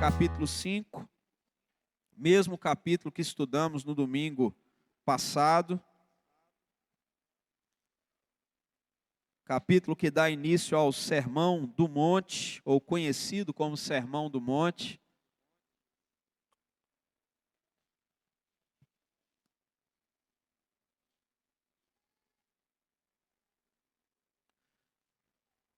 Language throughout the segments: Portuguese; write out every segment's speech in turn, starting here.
capítulo 5, mesmo capítulo que estudamos no domingo passado. Capítulo que dá início ao Sermão do Monte, ou conhecido como Sermão do Monte.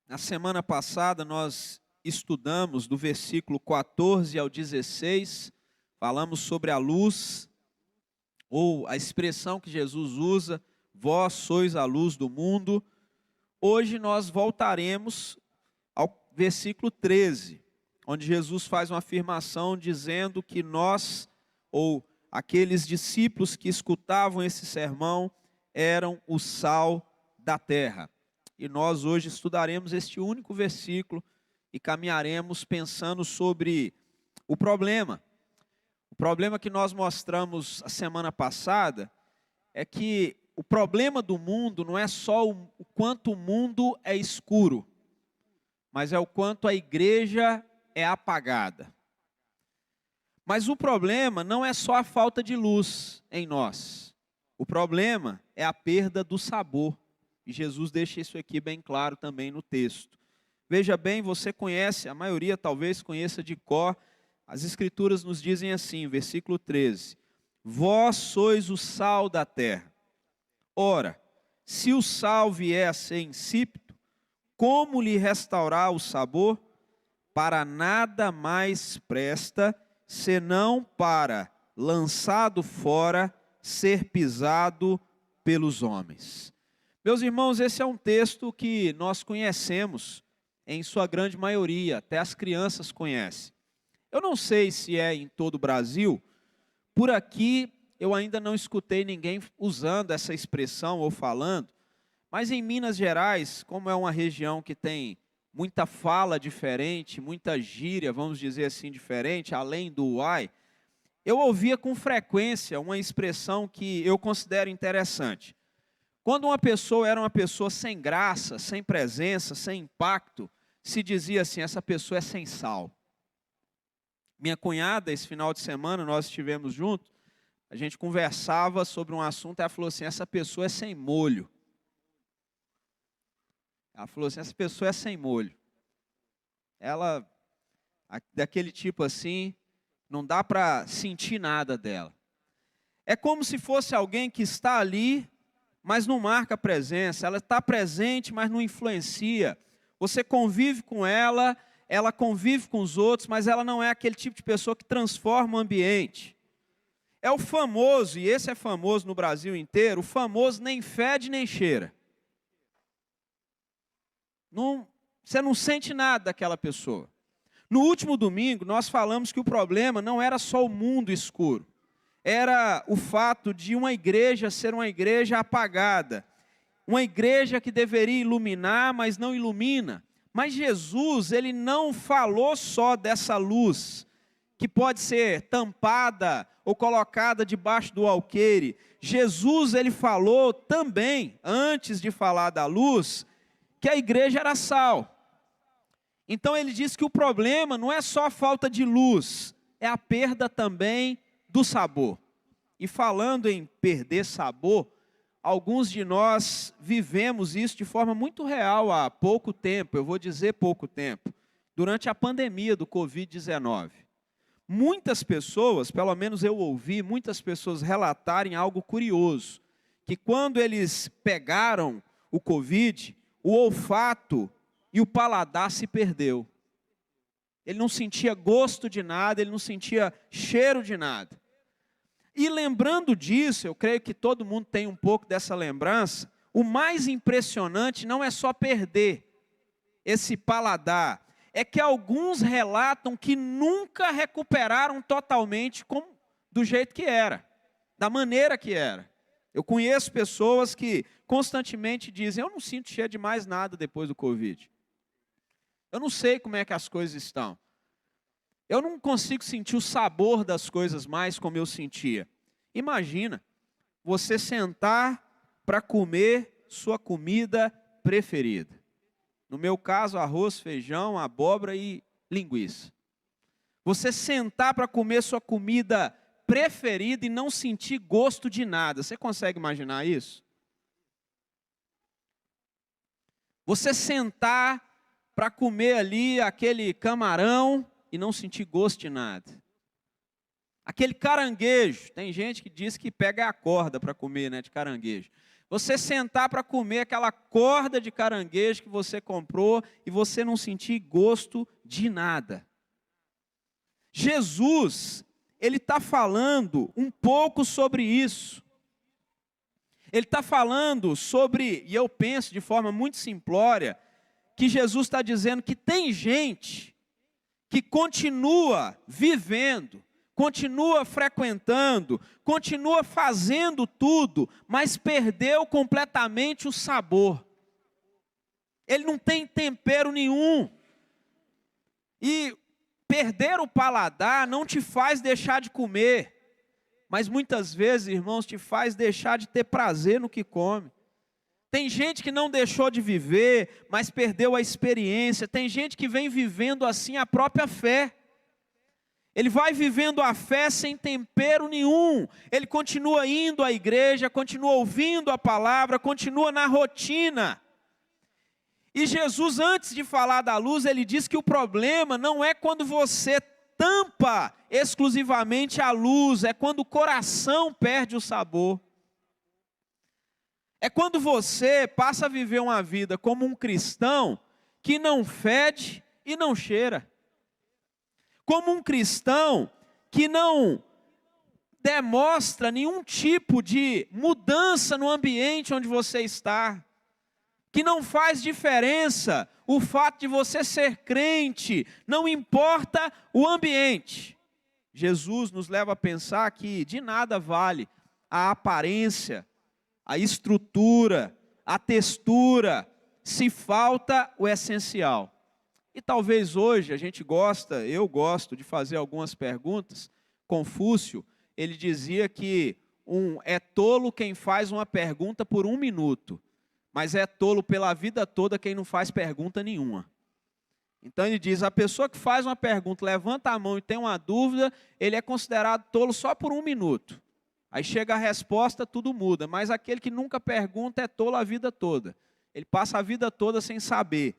Na semana passada nós estudamos do versículo 14 ao 16, falamos sobre a luz, ou a expressão que Jesus usa, vós sois a luz do mundo. Hoje nós voltaremos ao versículo 13, onde Jesus faz uma afirmação dizendo que nós, ou aqueles discípulos que escutavam esse sermão, eram o sal da terra. E nós hoje estudaremos este único versículo e caminharemos pensando sobre o problema. O problema que nós mostramos a semana passada é que o problema do mundo não é só o quanto o mundo é escuro, mas é o quanto a igreja é apagada. Mas o problema não é só a falta de luz em nós. O problema é a perda do sabor. E Jesus deixa isso aqui bem claro também no texto. Veja bem, você conhece, a maioria talvez conheça de cor, as escrituras nos dizem assim, versículo 13: vós sois o sal da terra. Ora, se o sal vier a ser insípido, como lhe restaurar o sabor? Para nada mais presta, senão para, lançado fora, ser pisado pelos homens. Meus irmãos, esse é um texto que nós conhecemos em sua grande maioria, até as crianças conhecem. Eu não sei se é em todo o Brasil, por aqui eu ainda não escutei ninguém usando essa expressão ou falando, mas em Minas Gerais, como é uma região que tem muita fala diferente, muita gíria, vamos dizer assim, diferente, além do uai, eu ouvia com frequência uma expressão que eu considero interessante. Quando uma pessoa era uma pessoa sem graça, sem presença, sem impacto, se dizia assim, essa pessoa é sem sal. Minha cunhada, esse final de semana, nós estivemos juntos, a gente conversava sobre um assunto e ela falou assim, essa pessoa é sem molho. Ela falou assim, essa pessoa é sem molho. Ela, daquele tipo assim, não dá para sentir nada dela. É como se fosse alguém que está ali, mas não marca presença, ela está presente, mas não influencia. Você convive com ela convive com os outros, mas ela não é aquele tipo de pessoa que transforma o ambiente. É o famoso, e esse é famoso no Brasil inteiro, o famoso nem fede nem cheira. Você não sente nada daquela pessoa. No último domingo, nós falamos que o problema não era só o mundo escuro. Era o fato de uma igreja ser uma igreja apagada. Uma igreja que deveria iluminar, mas não ilumina. Mas Jesus, ele não falou só dessa luz, que pode ser tampada ou colocada debaixo do alqueire. Jesus, ele falou também, antes de falar da luz, que a igreja era sal. Então ele diz que o problema não é só a falta de luz, é a perda também do sabor. E falando em perder sabor, alguns de nós vivemos isso de forma muito real há pouco tempo, eu vou dizer pouco tempo, durante a pandemia do Covid-19. Muitas pessoas, pelo menos eu ouvi, muitas pessoas relatarem algo curioso, que quando eles pegaram o Covid, o olfato e o paladar se perdeu. Ele não sentia gosto de nada, ele não sentia cheiro de nada. E lembrando disso, eu creio que todo mundo tem um pouco dessa lembrança, o mais impressionante não é só perder esse paladar, é que alguns relatam que nunca recuperaram totalmente do jeito que era, da maneira que era. Eu conheço pessoas que constantemente dizem, eu não sinto cheiro de mais nada depois do Covid. Eu não sei como é que as coisas estão. Eu não consigo sentir o sabor das coisas mais como eu sentia. Imagina, você sentar para comer sua comida preferida. No meu caso, arroz, feijão, abóbora e linguiça. Você sentar para comer sua comida preferida e não sentir gosto de nada. Você consegue imaginar isso? Você sentar para comer ali aquele camarão e não sentir gosto de nada. Aquele caranguejo, tem gente que diz que pega a corda para comer, né, de caranguejo. Você sentar para comer aquela corda de caranguejo que você comprou e você não sentir gosto de nada. Jesus, ele está falando um pouco sobre isso. Ele está falando sobre, e eu penso de forma muito simplória, que Jesus está dizendo que tem gente que continua vivendo, continua frequentando, continua fazendo tudo, mas perdeu completamente o sabor. Ele não tem tempero nenhum. E perder o paladar não te faz deixar de comer, mas muitas vezes, irmãos, te faz deixar de ter prazer no que come. Tem gente que não deixou de viver, mas perdeu a experiência. Tem gente que vem vivendo assim a própria fé. Ele vai vivendo a fé sem tempero nenhum. Ele continua indo à igreja, continua ouvindo a palavra, continua na rotina. E Jesus, antes de falar da luz, ele diz que o problema não é quando você tampa exclusivamente a luz, é quando o coração perde o sabor. É quando você passa a viver uma vida como um cristão que não fede e não cheira. Como um cristão que não demonstra nenhum tipo de mudança no ambiente onde você está. Que não faz diferença o fato de você ser crente, não importa o ambiente. Jesus nos leva a pensar que de nada vale a aparência, a estrutura, a textura, se falta o essencial. E talvez hoje eu gosto de fazer algumas perguntas. Confúcio, ele dizia que é tolo quem faz uma pergunta por 1 minuto, mas é tolo pela vida toda quem não faz pergunta nenhuma. Então ele diz, a pessoa que faz uma pergunta, levanta a mão e tem uma dúvida, ele é considerado tolo só por 1 minuto. Aí chega a resposta, tudo muda, mas aquele que nunca pergunta é tolo a vida toda. Ele passa a vida toda sem saber.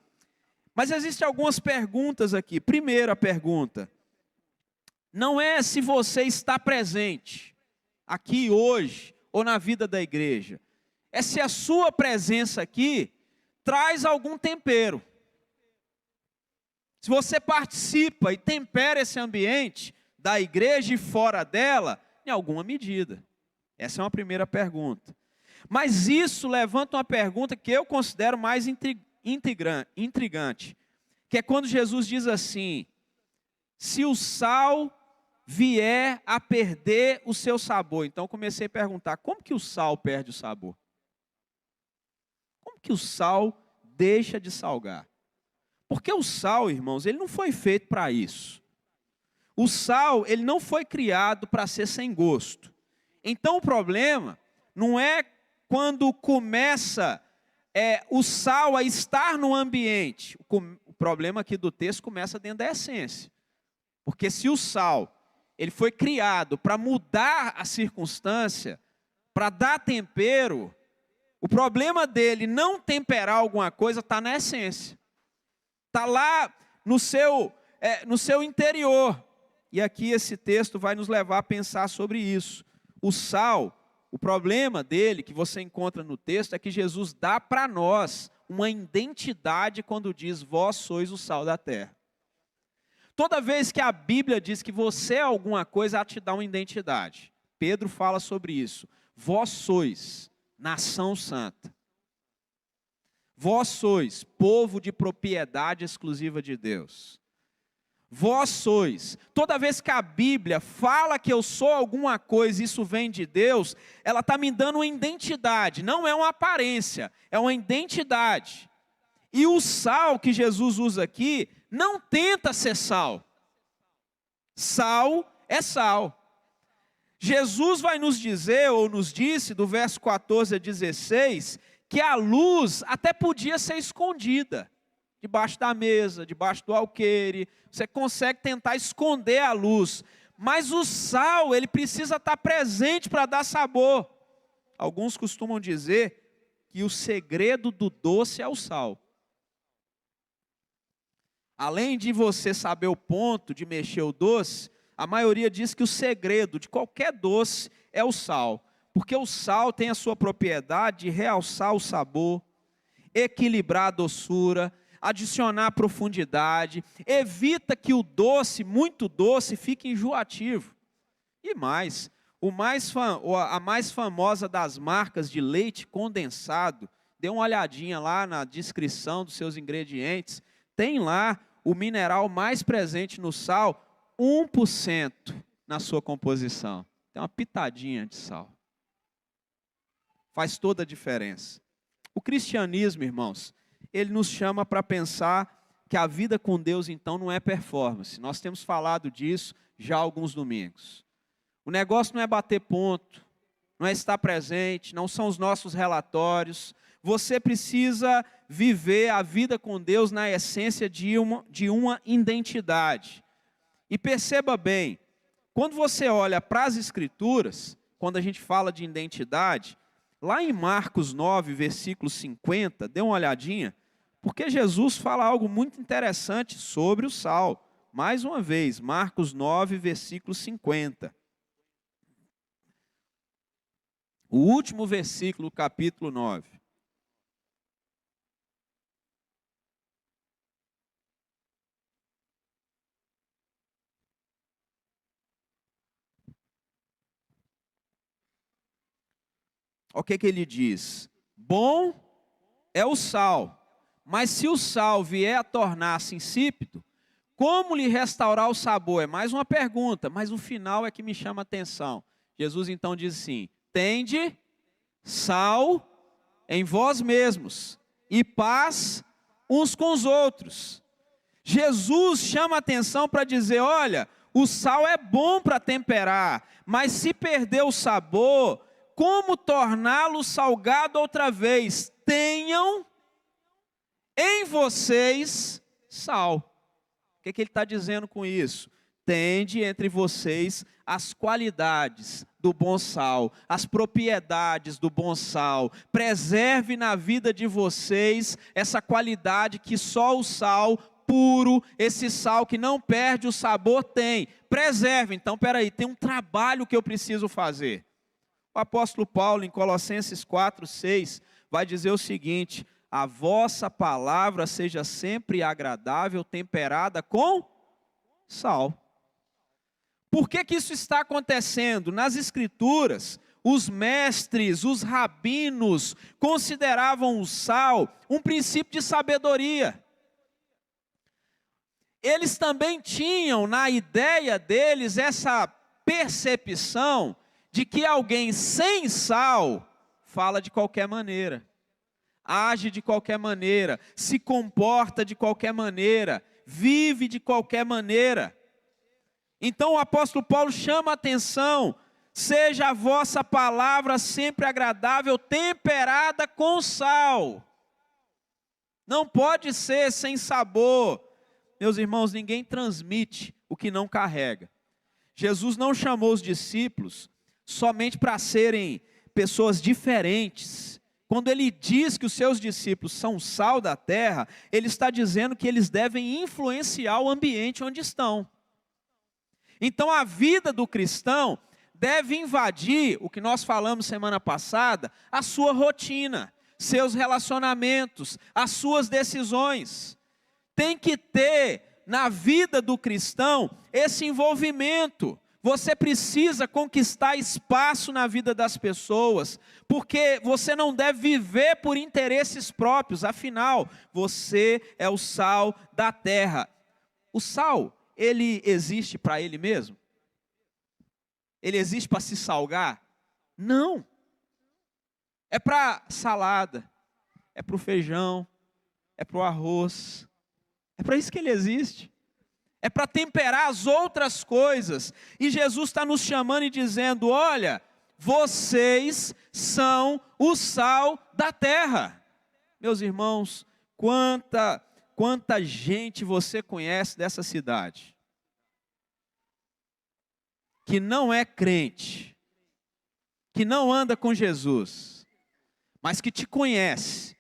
Mas existem algumas perguntas aqui. Primeira pergunta, não é se você está presente, aqui hoje, ou na vida da igreja. É se a sua presença aqui traz algum tempero. Se você participa e tempera esse ambiente da igreja e fora dela, em alguma medida. Essa é uma primeira pergunta. Mas isso levanta uma pergunta que eu considero mais intrigante, que é quando Jesus diz assim, se o sal vier a perder o seu sabor. Então eu comecei a perguntar, como que o sal perde o sabor? Como que o sal deixa de salgar? Porque o sal, irmãos, ele não foi feito para isso. O sal, ele não foi criado para ser sem gosto. Então o problema não é quando começa o sal a estar no ambiente. O problema aqui do texto começa dentro da essência. Porque se o sal, ele foi criado para mudar a circunstância, para dar tempero, o problema dele não temperar alguma coisa está na essência. Está lá no seu interior. E aqui esse texto vai nos levar a pensar sobre isso. O sal, o problema dele, que você encontra no texto, é que Jesus dá para nós uma identidade quando diz, vós sois o sal da terra. Toda vez que a Bíblia diz que você é alguma coisa, ela te dá uma identidade. Pedro fala sobre isso. Vós sois nação santa. Vós sois povo de propriedade exclusiva de Deus. Vós sois. Toda vez que a Bíblia fala que eu sou alguma coisa e isso vem de Deus, ela está me dando uma identidade. Não é uma aparência, é uma identidade. E o sal que Jesus usa aqui não tenta ser sal. Sal é sal. Jesus vai nos dizer, ou nos disse, do verso 14 a 16, que a luz até podia ser escondida. debaixo da mesa, debaixo do alqueire. Você consegue tentar esconder a luz. Mas o sal, ele precisa estar presente para dar sabor. Alguns costumam dizer que o segredo do doce é o sal. Além de você saber o ponto de mexer o doce, a maioria diz que o segredo de qualquer doce é o sal. Porque o sal tem a sua propriedade de realçar o sabor, equilibrar a doçura, adicionar profundidade, evita que o doce, muito doce, fique enjoativo. E mais, a mais famosa das marcas de leite condensado, dê uma olhadinha lá na descrição dos seus ingredientes, tem lá o mineral mais presente no sal, 1% na sua composição. Tem uma pitadinha de sal. Faz toda a diferença. O cristianismo, irmãos, ele nos chama para pensar que a vida com Deus, então, não é performance. Nós temos falado disso já há alguns domingos. O negócio não é bater ponto, não é estar presente, não são os nossos relatórios. Você precisa viver a vida com Deus na essência de uma identidade. E perceba bem, quando você olha para as Escrituras, quando a gente fala de identidade, lá em Marcos 9, versículo 50, dê uma olhadinha, porque Jesus fala algo muito interessante sobre o sal. Mais uma vez, Marcos 9, versículo 50. O último versículo do capítulo 9. O que ele diz? Bom é o sal, mas se o sal vier a tornar-se insípido, como lhe restaurar o sabor? É mais uma pergunta, mas o final é que me chama a atenção. Jesus então diz assim: tende sal em vós mesmos e paz uns com os outros. Jesus chama a atenção para dizer, olha, o sal é bom para temperar, mas se perder o sabor, como torná-lo salgado outra vez? Tenham em vocês sal. O que ele está dizendo com isso? Tende entre vocês as qualidades do bom sal, as propriedades do bom sal. Preserve na vida de vocês essa qualidade que só o sal puro, esse sal que não perde o sabor tem. Preserve. Então, peraí, tem um trabalho que eu preciso fazer. O apóstolo Paulo, em Colossenses 4, 6, vai dizer o seguinte: a vossa palavra seja sempre agradável, temperada com sal. Por que isso está acontecendo? Nas Escrituras, os mestres, os rabinos, consideravam o sal um princípio de sabedoria. Eles também tinham na ideia deles essa percepção de que alguém sem sal fala de qualquer maneira, age de qualquer maneira, se comporta de qualquer maneira, vive de qualquer maneira. Então o apóstolo Paulo chama a atenção: seja a vossa palavra sempre agradável, temperada com sal. Não pode ser sem sabor. Meus irmãos, ninguém transmite o que não carrega. Jesus não chamou os discípulos somente para serem pessoas diferentes. Quando ele diz que os seus discípulos são o sal da terra, ele está dizendo que eles devem influenciar o ambiente onde estão. Então a vida do cristão deve invadir, o que nós falamos semana passada, a sua rotina, seus relacionamentos, as suas decisões. Tem que ter na vida do cristão esse envolvimento. Você precisa conquistar espaço na vida das pessoas, porque você não deve viver por interesses próprios, afinal, você é o sal da terra. O sal, ele existe para ele mesmo? Ele existe para se salgar? Não. É para salada, é para o feijão, é para o arroz, é para isso que ele existe. É para temperar as outras coisas. E Jesus está nos chamando e dizendo: olha, vocês são o sal da terra. Meus irmãos, quanta gente você conhece dessa cidade que não é crente, que não anda com Jesus, mas que te conhece,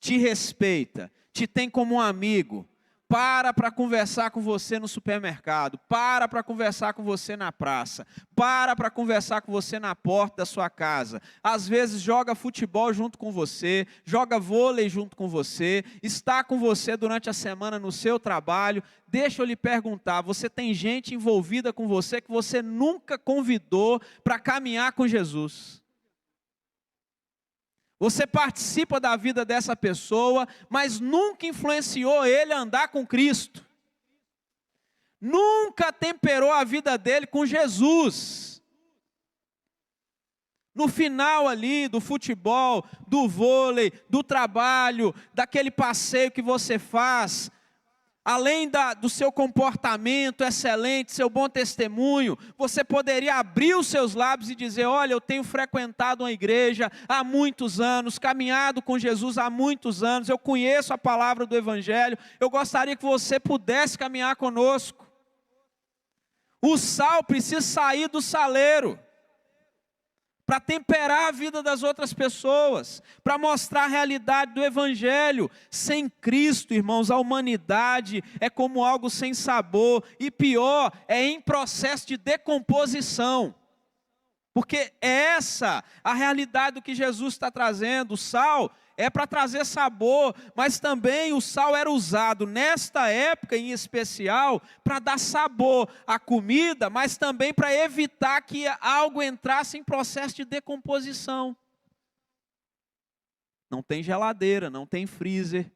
te respeita, te tem como um amigo, para conversar com você no supermercado, para conversar com você na praça, para conversar com você na porta da sua casa, às vezes joga futebol junto com você, joga vôlei junto com você, está com você durante a semana no seu trabalho. Deixa eu lhe perguntar, você tem gente envolvida com você que você nunca convidou para caminhar com Jesus? Você participa da vida dessa pessoa, mas nunca influenciou ele a andar com Cristo. Nunca temperou a vida dele com Jesus. No final ali do futebol, do vôlei, do trabalho, daquele passeio que você faz, além do seu comportamento excelente, seu bom testemunho, você poderia abrir os seus lábios e dizer: olha, eu tenho frequentado uma igreja há muitos anos, caminhado com Jesus há muitos anos, eu conheço a palavra do Evangelho, eu gostaria que você pudesse caminhar conosco. O sal precisa sair do saleiro, para temperar a vida das outras pessoas, para mostrar a realidade do Evangelho. Sem Cristo, irmãos, a humanidade é como algo sem sabor, e pior, é em processo de decomposição, porque é essa a realidade do que Jesus está trazendo. O sal é para trazer sabor, mas também o sal era usado nesta época em especial para dar sabor à comida, mas também para evitar que algo entrasse em processo de decomposição. Não tem geladeira, não tem freezer.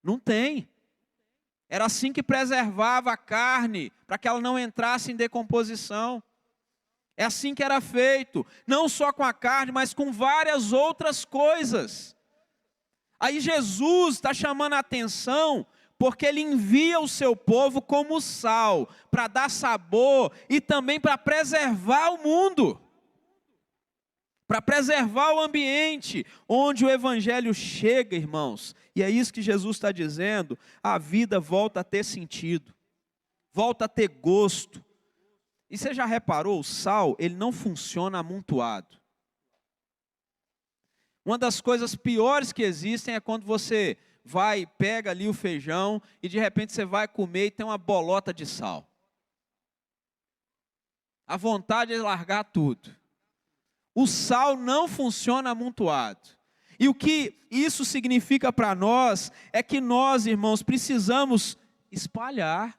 Não tem. Era assim que preservava a carne, para que ela não entrasse em decomposição. É assim que era feito, não só com a carne, mas com várias outras coisas. Aí Jesus está chamando a atenção, porque Ele envia o seu povo como sal, para dar sabor e também para preservar o mundo, para preservar o ambiente onde o Evangelho chega, irmãos. E é isso que Jesus está dizendo: a vida volta a ter sentido, volta a ter gosto. E você já reparou, o sal, ele não funciona amontoado. Uma das coisas piores que existem é quando você pega ali o feijão e de repente você vai comer e tem uma bolota de sal. A vontade é largar tudo. O sal não funciona amontoado. E o que isso significa para nós é que nós, irmãos, precisamos espalhar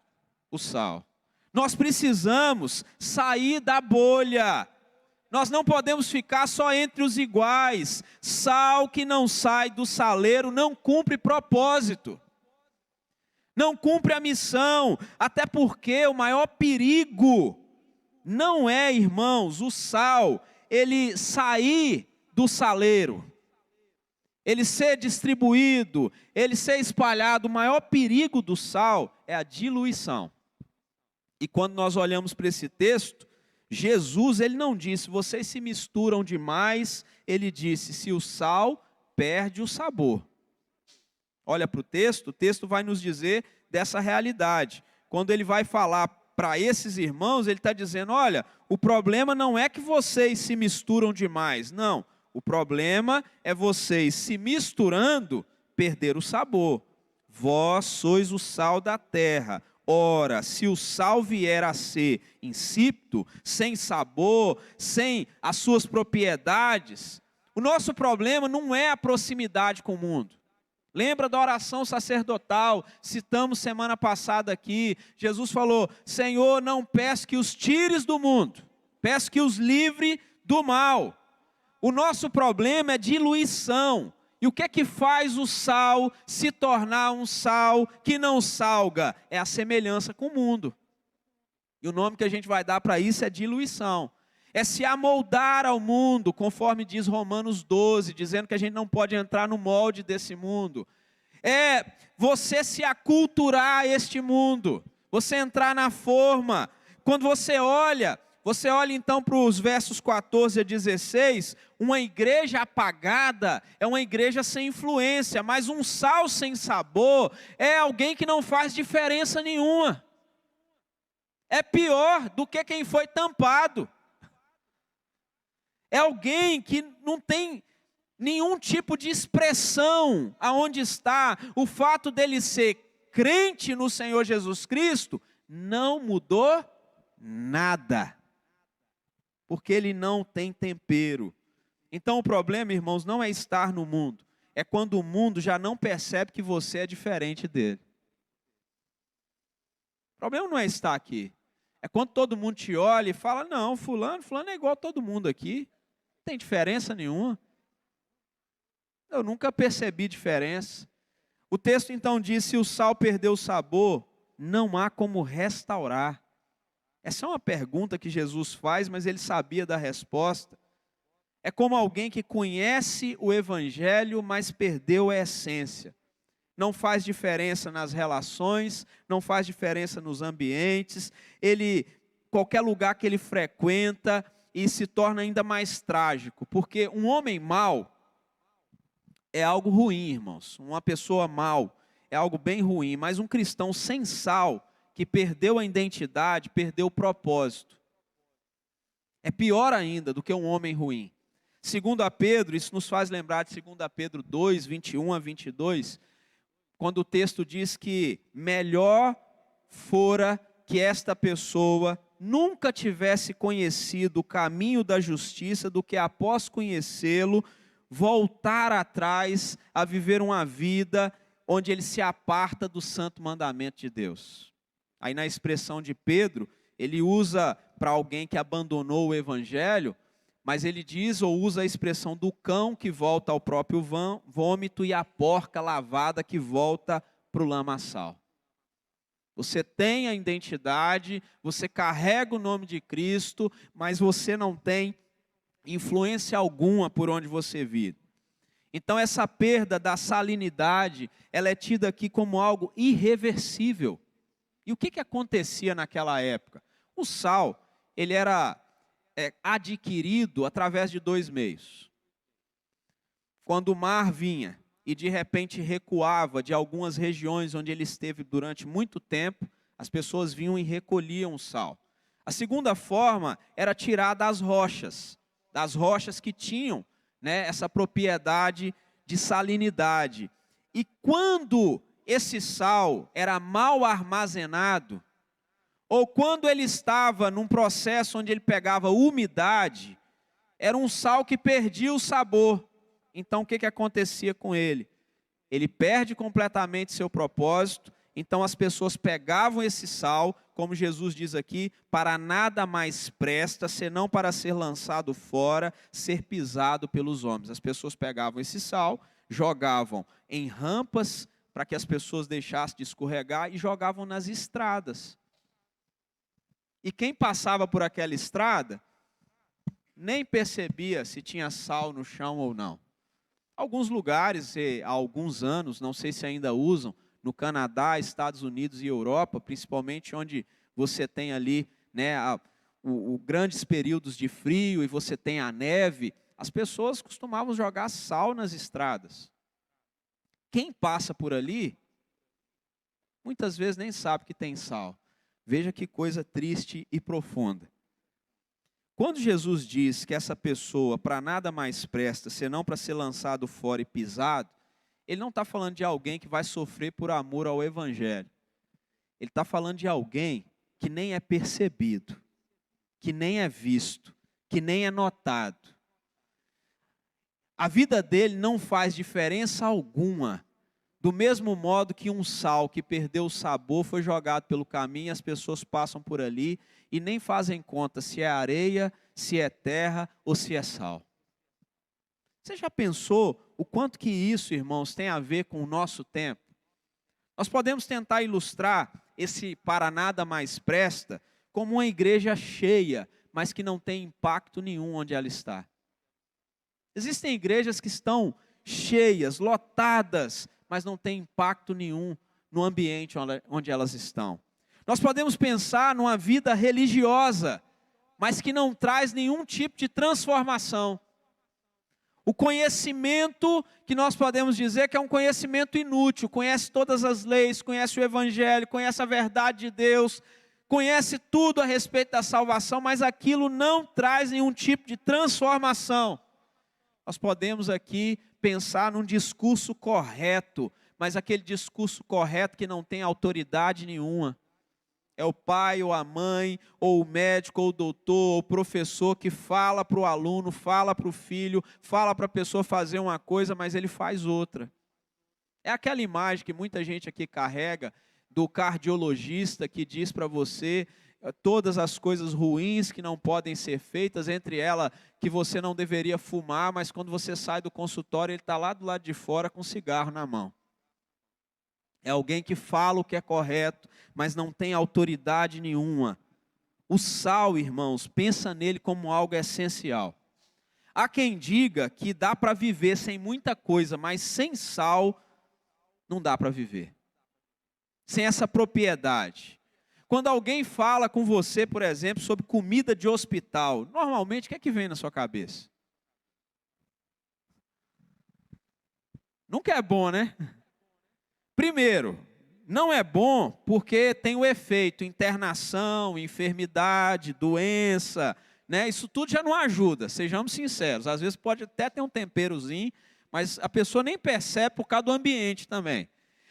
o sal. Nós precisamos sair da bolha. Nós não podemos ficar só entre os iguais. Sal que não sai do saleiro não cumpre propósito, não cumpre a missão, até porque o maior perigo não é, irmãos, o sal, ele sair do saleiro, ele ser distribuído, ele ser espalhado. O maior perigo do sal é a diluição. E quando nós olhamos para esse texto, Jesus, ele não disse: vocês se misturam demais. Ele disse: se o sal perde o sabor. Olha para o texto vai nos dizer dessa realidade. Quando ele vai falar para esses irmãos, ele está dizendo: olha, o problema não é que vocês se misturam demais. Não, o problema é vocês se misturando, perder o sabor. Vós sois o sal da terra. Ora, se o sal vier a ser insípido, sem sabor, sem as suas propriedades, o nosso problema não é a proximidade com o mundo. Lembra da oração sacerdotal, citamos semana passada aqui. Jesus falou: Senhor, não peço que os tires do mundo, peço que os livre do mal. O nosso problema é diluição. E o que é que faz o sal se tornar um sal que não salga? É a semelhança com o mundo. E o nome que a gente vai dar para isso é diluição. É se amoldar ao mundo, conforme diz Romanos 12, dizendo que a gente não pode entrar no molde desse mundo. É você se aculturar a este mundo, você entrar na forma. Quando você olha, Você olha então para os versos 14 a 16, uma igreja apagada é uma igreja sem influência, mas um sal sem sabor é alguém que não faz diferença nenhuma. É pior do que quem foi tampado. É alguém que não tem nenhum tipo de expressão aonde está. O fato dele ser crente no Senhor Jesus Cristo não mudou nada, porque ele não tem tempero. Então o problema, irmãos, não é estar no mundo, é quando o mundo já não percebe que você é diferente dele. O problema não é estar aqui, é quando todo mundo te olha e fala, não, fulano é igual a todo mundo aqui, não tem diferença nenhuma. Eu nunca percebi diferença. O texto então diz, se o sal perdeu o sabor, não há como restaurar. Essa é uma pergunta que Jesus faz, mas ele sabia da resposta. É como alguém que conhece o Evangelho, mas perdeu a essência. Não faz diferença nas relações, não faz diferença nos ambientes. Qualquer lugar que ele frequenta, e se torna ainda mais trágico. Porque um homem mau é algo ruim, irmãos. Uma pessoa mau é algo bem ruim. Mas um cristão sem sal, que perdeu a identidade, perdeu o propósito, é pior ainda do que um homem ruim. Segundo a Pedro, isso nos faz lembrar de 2 Pedro 2, 21 a 22, quando o texto diz que melhor fora que esta pessoa nunca tivesse conhecido o caminho da justiça do que após conhecê-lo, voltar atrás a viver uma vida onde ele se aparta do santo mandamento de Deus. Aí na expressão de Pedro, ele usa para alguém que abandonou o evangelho, mas ele diz ou usa a expressão do cão que volta ao próprio vômito e a porca lavada que volta para o lamaçal. Você tem a identidade, você carrega o nome de Cristo, mas você não tem influência alguma por onde você vive. Então essa perda da salinidade, ela é tida aqui como algo irreversível. E o que acontecia naquela época? O sal, ele era adquirido através de dois meios. Quando o mar vinha e de repente recuava de algumas regiões onde ele esteve durante muito tempo, as pessoas vinham e recolhiam o sal. A segunda forma era tirar das rochas que tinham, né, essa propriedade de salinidade. E quando esse sal era mal armazenado, ou quando ele estava num processo onde ele pegava umidade, era um sal que perdia o sabor. Então o que acontecia com ele? Ele perde completamente seu propósito, então as pessoas pegavam esse sal, como Jesus diz aqui, para nada mais presta, senão para ser lançado fora, ser pisado pelos homens. As pessoas pegavam esse sal, jogavam em rampas, para que as pessoas deixassem de escorregar, e jogavam nas estradas. E quem passava por aquela estrada, nem percebia se tinha sal no chão ou não. Alguns lugares, há alguns anos, não sei se ainda usam, no Canadá, Estados Unidos e Europa, principalmente onde você tem ali, né, grandes períodos de frio e você tem a neve, as pessoas costumavam jogar sal nas estradas. Quem passa por ali, muitas vezes nem sabe que tem sal. Veja que coisa triste e profunda. Quando Jesus diz que essa pessoa para nada mais presta, senão para ser lançado fora e pisado, ele não está falando de alguém que vai sofrer por amor ao Evangelho. Ele está falando de alguém que nem é percebido, que nem é visto, que nem é notado. A vida dele não faz diferença alguma. Do mesmo modo que um sal que perdeu o sabor foi jogado pelo caminho, as pessoas passam por ali e nem fazem conta se é areia, se é terra ou se é sal. Você já pensou o quanto que isso, irmãos, tem a ver com o nosso tempo? Nós podemos tentar ilustrar esse para nada mais presta como uma igreja cheia, mas que não tem impacto nenhum onde ela está. Existem igrejas que estão cheias, lotadas, mas não tem impacto nenhum no ambiente onde elas estão. Nós podemos pensar numa vida religiosa, mas que não traz nenhum tipo de transformação. O conhecimento que nós podemos dizer que é um conhecimento inútil, conhece todas as leis, conhece o Evangelho, conhece a verdade de Deus, conhece tudo a respeito da salvação, mas aquilo não traz nenhum tipo de transformação. Nós podemos aqui pensar num discurso correto, mas aquele discurso correto que não tem autoridade nenhuma. É o pai, ou a mãe, ou o médico, ou o doutor, ou o professor que fala para o aluno, fala para o filho, fala para a pessoa fazer uma coisa, mas ele faz outra. É aquela imagem que muita gente aqui carrega do cardiologista que diz para você todas as coisas ruins que não podem ser feitas, entre elas que você não deveria fumar, mas quando você sai do consultório ele está lá do lado de fora com um cigarro na mão. É alguém que fala o que é correto, mas não tem autoridade nenhuma. O sal, irmãos, pensa nele como algo essencial. Há quem diga que dá para viver sem muita coisa, mas sem sal não dá para viver. Sem essa propriedade. Quando alguém fala com você, por exemplo, sobre comida de hospital, normalmente o que é que vem na sua cabeça? Nunca é bom, né? Primeiro, não é bom porque tem o efeito internação, enfermidade, doença, né? Isso tudo já não ajuda, sejamos sinceros. Às vezes pode até ter um temperozinho, mas a pessoa nem percebe por causa do ambiente também.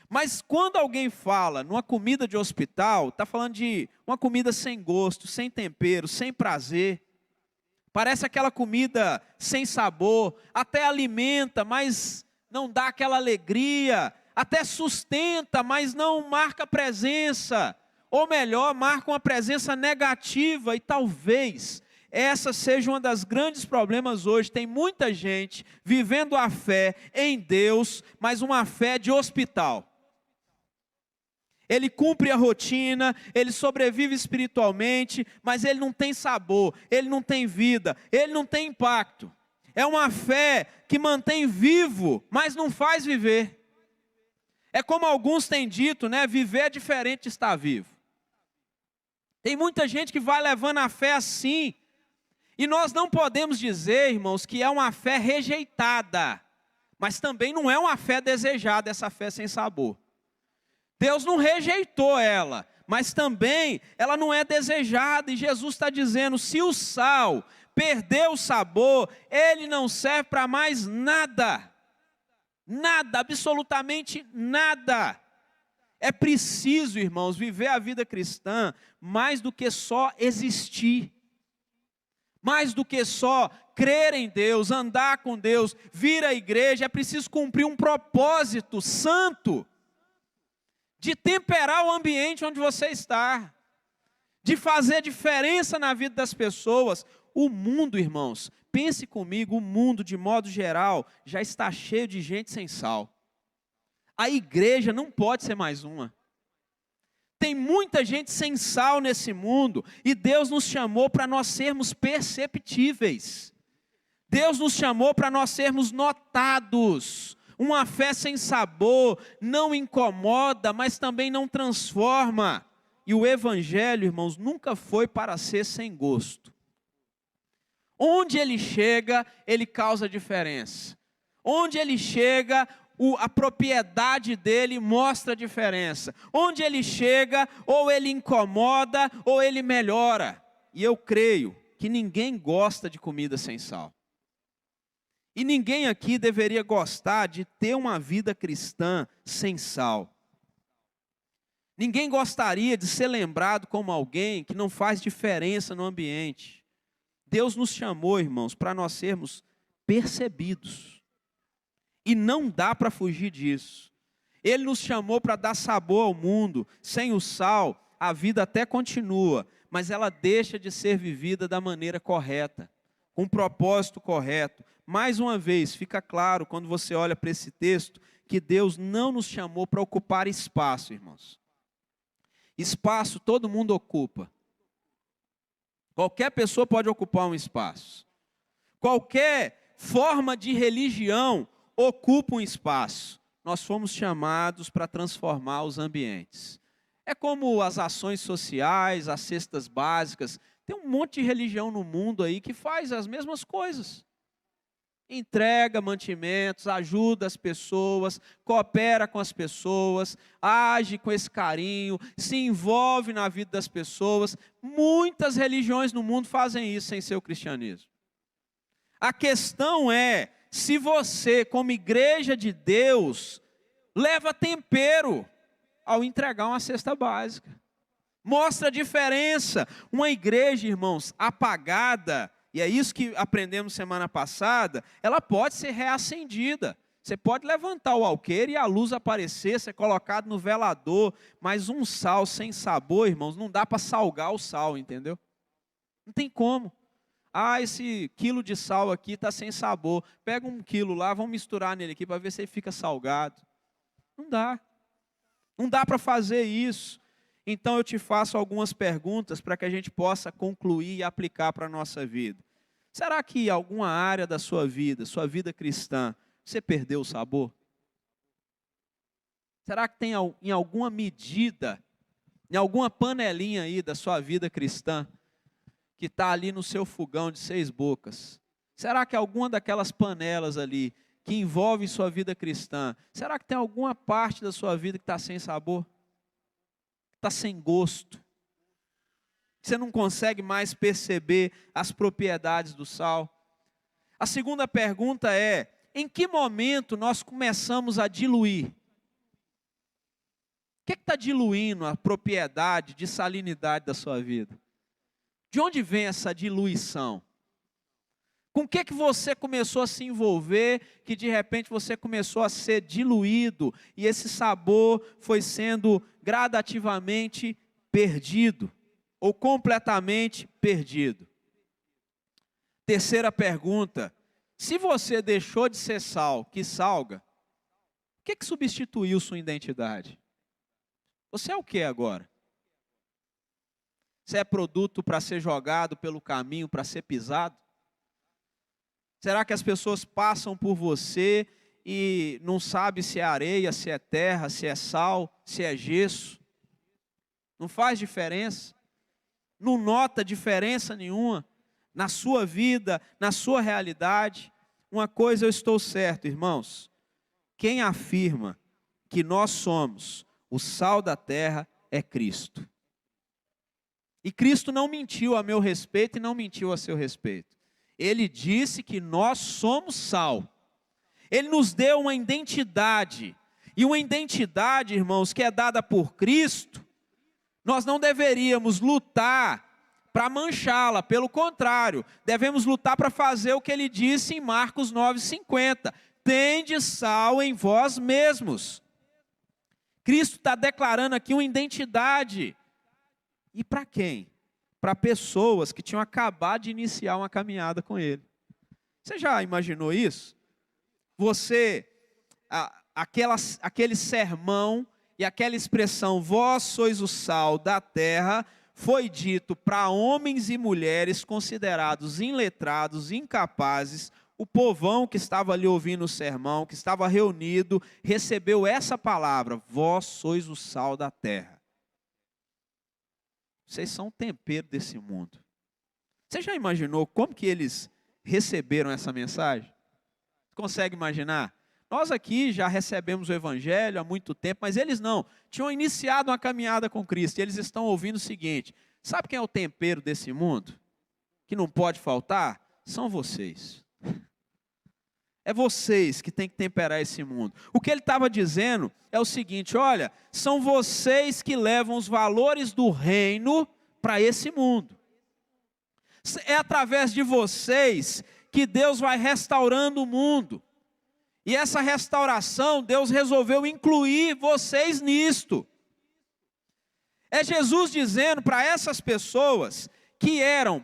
Mas quando alguém fala numa comida de hospital, está falando de uma comida sem gosto, sem tempero, sem prazer. Parece aquela comida sem sabor, até alimenta, mas não dá aquela alegria. Até sustenta, mas não marca presença. Ou melhor, marca uma presença negativa. E talvez essa seja um dos grandes problemas hoje. Tem muita gente vivendo a fé em Deus, mas uma fé de hospital. Ele cumpre a rotina, ele sobrevive espiritualmente, mas ele não tem sabor, ele não tem vida, ele não tem impacto. É uma fé que mantém vivo, mas não faz viver. É como alguns têm dito, né? Viver é diferente de estar vivo. Tem muita gente que vai levando a fé assim. E nós não podemos dizer, irmãos, que é uma fé rejeitada. Mas também não é uma fé desejada, essa fé sem sabor. Deus não rejeitou ela, mas também ela não é desejada. E Jesus está dizendo, se o sal perder o sabor, ele não serve para mais nada. Nada, absolutamente nada. É preciso, irmãos, viver a vida cristã mais do que só existir. Mais do que só crer em Deus, andar com Deus, vir à igreja. É preciso cumprir um propósito santo de temperar o ambiente onde você está, de fazer diferença na vida das pessoas. O mundo, irmãos, pense comigo, o mundo, de modo geral, já está cheio de gente sem sal. A igreja não pode ser mais uma. Tem muita gente sem sal nesse mundo, e Deus nos chamou para nós sermos perceptíveis. Deus nos chamou para nós sermos notados. Uma fé sem sabor não incomoda, mas também não transforma. E o evangelho, irmãos, nunca foi para ser sem gosto. Onde ele chega, ele causa diferença. Onde ele chega, a propriedade dele mostra a diferença. Onde ele chega, ou ele incomoda, ou ele melhora. E eu creio que ninguém gosta de comida sem sal. E ninguém aqui deveria gostar de ter uma vida cristã sem sal. Ninguém gostaria de ser lembrado como alguém que não faz diferença no ambiente. Deus nos chamou, irmãos, para nós sermos percebidos. E não dá para fugir disso. Ele nos chamou para dar sabor ao mundo. Sem o sal, a vida até continua, mas ela deixa de ser vivida da maneira correta, com o propósito correto. Mais uma vez, fica claro, quando você olha para esse texto, que Deus não nos chamou para ocupar espaço, irmãos. Espaço todo mundo ocupa. Qualquer pessoa pode ocupar um espaço. Qualquer forma de religião ocupa um espaço. Nós fomos chamados para transformar os ambientes. É como as ações sociais, as cestas básicas, Tem um monte de religião no mundo aí que faz as mesmas coisas. Entrega mantimentos, ajuda as pessoas, coopera com as pessoas, age com esse carinho, se envolve na vida das pessoas. Muitas religiões no mundo fazem isso sem ser o cristianismo. A questão é se você, como igreja de Deus, leva tempero ao entregar uma cesta básica. Mostra a diferença. Uma igreja, irmãos, apagada, e é isso que aprendemos semana passada, ela pode ser reacendida. Você pode levantar o alqueire e a luz aparecer, ser colocado no velador, mas um sal sem sabor, irmãos, não dá para salgar o sal, entendeu? Não tem como. Ah, esse quilo de sal aqui está sem sabor. Pega 1 quilo lá, vamos misturar nele aqui para ver se ele fica salgado. Não dá. Não dá para fazer isso. Então eu te faço algumas perguntas para que a gente possa concluir e aplicar para a nossa vida. Será que em alguma área da sua vida cristã, você perdeu o sabor? Será que tem em alguma medida, em alguma panelinha aí da sua vida cristã, que está ali no seu fogão de 6 bocas? Será que alguma daquelas panelas ali, que envolve sua vida cristã, será que tem alguma parte da sua vida que está sem sabor? Está sem gosto? Você não consegue mais perceber as propriedades do sal? A segunda pergunta é: em que momento nós começamos a diluir? O que está diluindo a propriedade de salinidade da sua vida? De onde vem essa diluição? Com o que você começou a se envolver, que de repente você começou a ser diluído, e esse sabor foi sendo gradativamente perdido, ou completamente perdido? Terceira pergunta: se você deixou de ser sal, que salga, o que substituiu sua identidade? Você é o que agora? Você é produto para ser jogado pelo caminho, para ser pisado? Será que as pessoas passam por você e não sabem se é areia, se é terra, se é sal, se é gesso? Não faz diferença? Não nota diferença nenhuma na sua vida, na sua realidade? Uma coisa eu estou certo, irmãos: quem afirma que nós somos o sal da terra é Cristo. E Cristo não mentiu a meu respeito e não mentiu a seu respeito. Ele disse que nós somos sal. Ele nos deu uma identidade. E uma identidade, irmãos, que é dada por Cristo, nós não deveríamos lutar para manchá-la. Pelo contrário, devemos lutar para fazer o que ele disse em Marcos 9,50. Tende sal em vós mesmos. Cristo está declarando aqui uma identidade. E para quem? Para pessoas que tinham acabado de iniciar uma caminhada com Ele. Você já imaginou isso? Você, aquele sermão e aquela expressão, vós sois o sal da terra, foi dito para homens e mulheres considerados iletrados, incapazes. O povão que estava ali ouvindo o sermão, que estava reunido, recebeu essa palavra: vós sois o sal da terra. Vocês são o tempero desse mundo. Você já imaginou como que eles receberam essa mensagem? Consegue imaginar? Nós aqui já recebemos o Evangelho há muito tempo, mas eles não. Tinham iniciado uma caminhada com Cristo e eles estão ouvindo o seguinte: sabe quem é o tempero desse mundo? Que não pode faltar? São vocês. É vocês que têm que temperar esse mundo. O que ele estava dizendo é o seguinte: olha, são vocês que levam os valores do reino para esse mundo. É através de vocês que Deus vai restaurando o mundo. E essa restauração, Deus resolveu incluir vocês nisto. É Jesus dizendo para essas pessoas que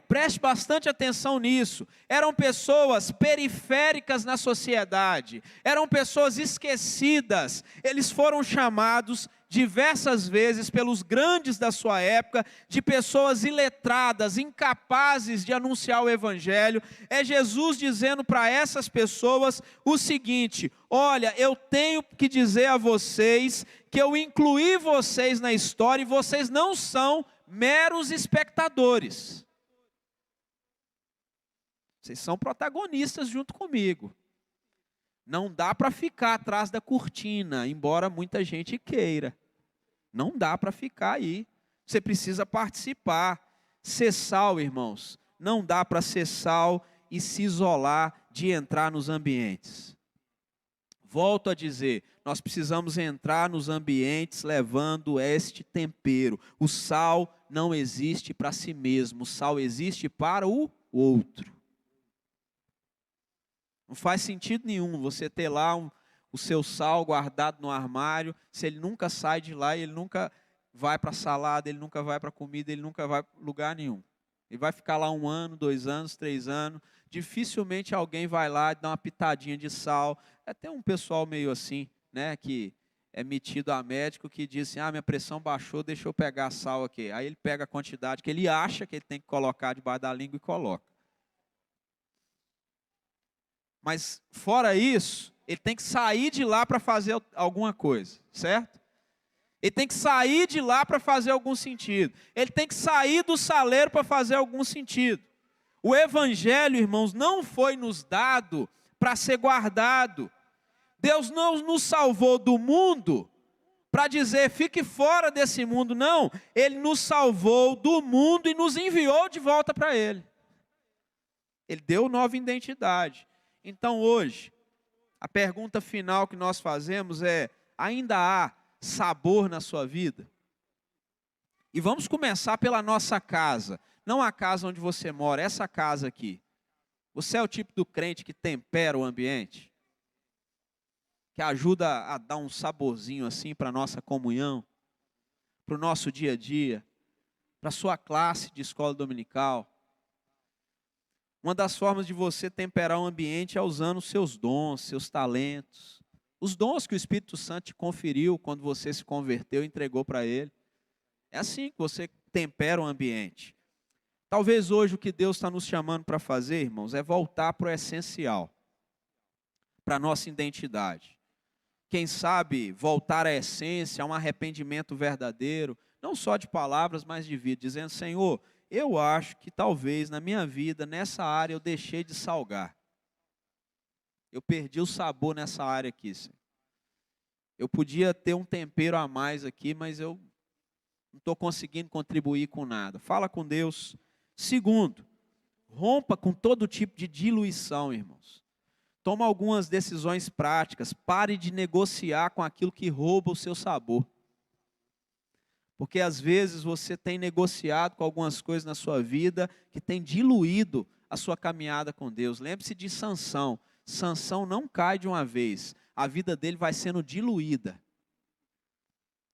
preste bastante atenção nisso, eram pessoas periféricas na sociedade, eram pessoas esquecidas. Eles foram chamados diversas vezes pelos grandes da sua época de pessoas iletradas, incapazes de anunciar o Evangelho. É Jesus dizendo para essas pessoas o seguinte: olha, eu tenho que dizer a vocês que eu incluí vocês na história e vocês não são meros espectadores. Vocês são protagonistas junto comigo. Não dá para ficar atrás da cortina, embora muita gente queira. Não dá para ficar aí. Você precisa participar. Ser sal, irmãos. Não dá para ser sal e se isolar de entrar nos ambientes. Volto a dizer, nós precisamos entrar nos ambientes levando este tempero. O sal não existe para si mesmo, o sal existe para o outro. Não faz sentido nenhum você ter lá o seu sal guardado no armário, se ele nunca sai de lá, ele nunca vai para a salada, ele nunca vai para a comida, ele nunca vai para lugar nenhum. Ele vai ficar lá 1 ano, 2 anos, 3 anos, dificilmente alguém vai lá e dá uma pitadinha de sal. Tem um pessoal meio assim, né, que é metido a médico, que diz assim, minha pressão baixou, deixa eu pegar sal aqui. Aí ele pega a quantidade que ele acha que ele tem que colocar debaixo da língua e coloca. Mas fora isso, ele tem que sair de lá para fazer alguma coisa, certo? Ele tem que sair de lá para fazer algum sentido. Ele tem que sair do saleiro para fazer algum sentido. O evangelho, irmãos, não foi nos dado para ser guardado. Deus não nos salvou do mundo para dizer, fique fora desse mundo. Não, Ele nos salvou do mundo e nos enviou de volta para Ele. Ele deu nova identidade. Então hoje, a pergunta final que nós fazemos é, ainda há sabor na sua vida? E vamos começar pela nossa casa, não a casa onde você mora, essa casa aqui. Você é o tipo do crente que tempera o ambiente? Que ajuda a dar um saborzinho assim para a nossa comunhão, para o nosso dia a dia, para a sua classe de escola dominical? Uma das formas de você temperar o ambiente é usando os seus dons, seus talentos. Os dons que o Espírito Santo te conferiu quando você se converteu e entregou para Ele. É assim que você tempera o ambiente. Talvez hoje o que Deus está nos chamando para fazer, irmãos, é voltar para o essencial. Para a nossa identidade. Quem sabe voltar à essência, a um arrependimento verdadeiro, não só de palavras, mas de vida, dizendo, Senhor, eu acho que talvez na minha vida, nessa área, eu deixei de salgar. Eu perdi o sabor nessa área aqui, Senhor. Eu podia ter um tempero a mais aqui, mas eu não estou conseguindo contribuir com nada. Fala com Deus. Segundo, rompa com todo tipo de diluição, irmãos. Toma algumas decisões práticas. Pare de negociar com aquilo que rouba o seu sabor. Porque às vezes você tem negociado com algumas coisas na sua vida que tem diluído a sua caminhada com Deus. Lembre-se de Sansão. Sansão não cai de uma vez. A vida dele vai sendo diluída.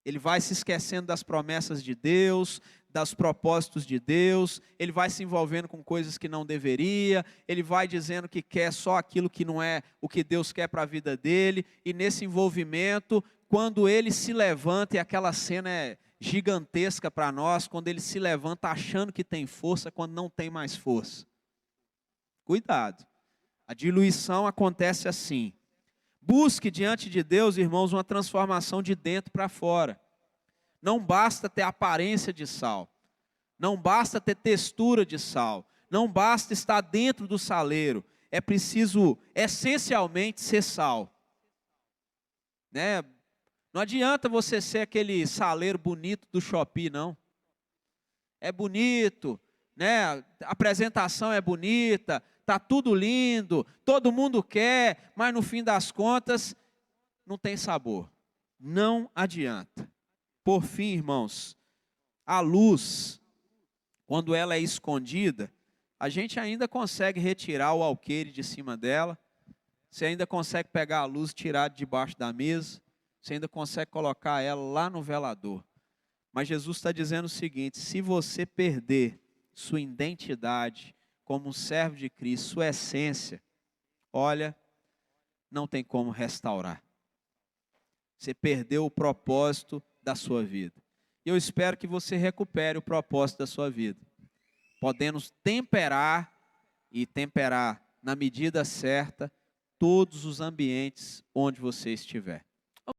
Ele vai se esquecendo das promessas de Deus, dos propósitos de Deus, ele vai se envolvendo com coisas que não deveria, ele vai dizendo que quer só aquilo que não é o que Deus quer para a vida dele, e nesse envolvimento, quando ele se levanta, e aquela cena é gigantesca para nós, quando ele se levanta achando que tem força, quando não tem mais força. Cuidado, a diluição acontece assim. Busque diante de Deus, irmãos, uma transformação de dentro para fora. Não basta ter aparência de sal. Não basta ter textura de sal. Não basta estar dentro do saleiro. É preciso, essencialmente, ser sal. Né? Não adianta você ser aquele saleiro bonito do Shopee, não. É bonito, né? A apresentação é bonita, está tudo lindo, todo mundo quer, mas no fim das contas, não tem sabor. Não adianta. Por fim, irmãos, a luz, quando ela é escondida, a gente ainda consegue retirar o alqueire de cima dela, você ainda consegue pegar a luz e tirar de debaixo da mesa, você ainda consegue colocar ela lá no velador. Mas Jesus está dizendo o seguinte, se você perder sua identidade como um servo de Cristo, sua essência, olha, não tem como restaurar. Você perdeu o propósito da sua vida. E eu espero que você recupere o propósito da sua vida, podendo temperar e temperar na medida certa todos os ambientes onde você estiver.